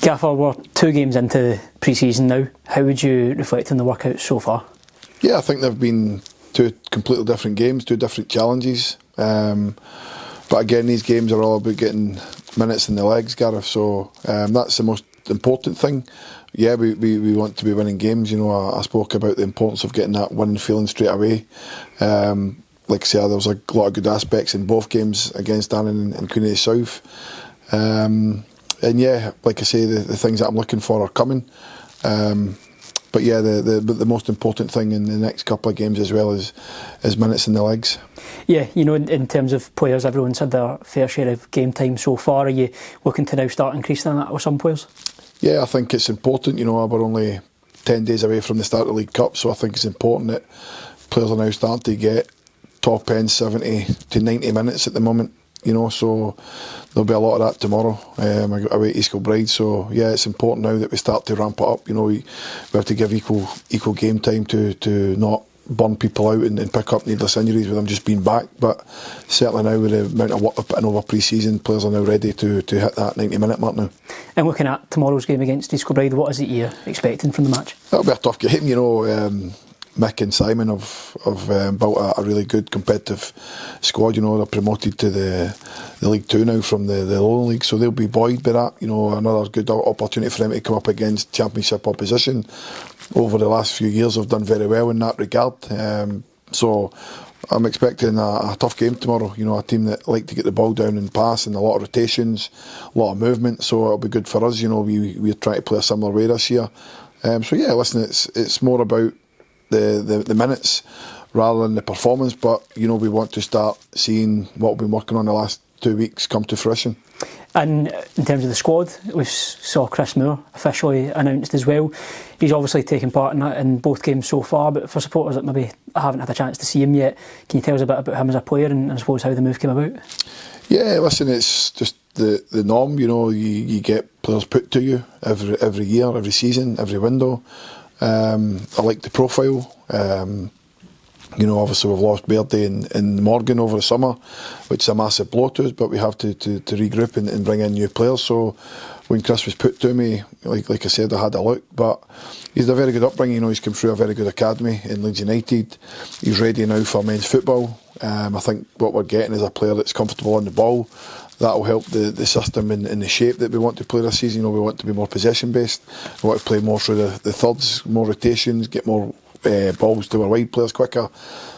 Gaffer, we're 2 games into pre-season now. How would you reflect on the workouts so far? Yeah, I think they've been 2 completely different games, 2 different challenges. But again, these games are all about getting minutes in the legs, Gareth. So that's the most important thing. Yeah, we want to be winning games. You know, I spoke about the importance of getting that winning feeling straight away. Like I said, there was a lot of good aspects in both games against Annan and Queen of the South. And yeah, like I say, the things that I'm looking for are coming. But yeah, the most important thing in the next couple of games as well is minutes in the legs. Yeah, you know, in terms of players, everyone's had their fair share of game time so far. Are you looking to now start increasing that with some players? Yeah, I think it's important. You know, we're only 10 days away from the start of the League Cup, so I think it's important that players are now starting to get top end 70 to 90 minutes at the moment. You know, so there'll be a lot of that tomorrow away at East Kilbride. So yeah, it's important now that we start to ramp it up. You know, we have to give equal game time to not burn people out and pick up needless injuries with them just being back. But certainly now with the amount of work we're putting over pre-season, players are now ready to hit that 90-minute mark now. And looking at tomorrow's game against East Kilbride, what is it you're expecting from the match? That'll be a tough game. You know, Mick and Simon have built a really good competitive squad. You know, they're promoted to the League 2 now from the lower league, so they'll be buoyed by that. You know, another good opportunity for them to come up against Championship opposition. Over the last few years, they've done very well in that regard. So I'm expecting a tough game tomorrow. You know, a team that like to get the ball down and pass, and a lot of rotations, a lot of movement. So it'll be good for us. You know, we're trying to play a similar way this year. So yeah, listen, it's more about the minutes rather than the performance, but you know, we want to start seeing what we've been working on the last 2 weeks come to fruition. And in terms of the squad, we saw Chris Moore officially announced as well. He's obviously taken part in that in both games so far, but for supporters that maybe haven't had a chance to see him yet, can you tell us a bit about him as a player and I suppose how the move came about? Yeah, listen, it's just the norm. You know, you get players put to you every year, every season, every window. I like the profile. You know, obviously we've lost Beardy and Morgan over the summer, which is a massive blow to us, but we have to regroup and bring in new players. So when Chris was put to me, like I said, I had a look, but he's a very good upbringing. You know, he's come through a very good academy in Leeds United. He's ready now for men's football. I think what we're getting is a player that's comfortable on the ball. That'll help the system in the shape that we want to play this season. You know, we want to be more possession based. We want to play more through the thirds, more rotations, get more balls to our wide players quicker.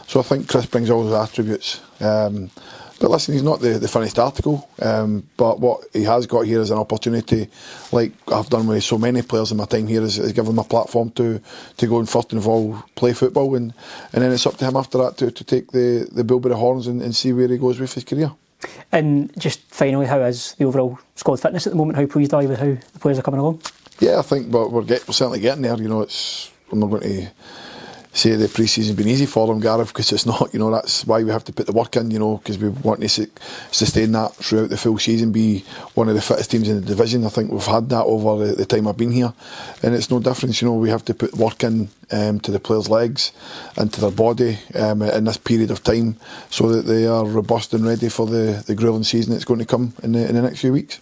So I think Chris brings all those attributes. But listen, he's not the finished article. But what he has got here is an opportunity, like I've done with so many players in my time here, is give them a platform to go and first and all play football, and then it's up to him after that to take the bull by the horns and see where he goes with his career. And just finally, how is the overall squad fitness at the moment? How pleased are you with how the players are coming along? Yeah, I think we're certainly getting there. You know, I'm not going to say the pre-season's been easy for them, Gareth, because it's not. You know, that's why we have to put the work in, you know, because we want to sustain that throughout the full season, be one of the fittest teams in the division. I think we've had that over the time I've been here, and it's no difference. You know, we have to put work in to the players' legs and to their body in this period of time, so that they are robust and ready for the gruelling season that's going to come in the next few weeks.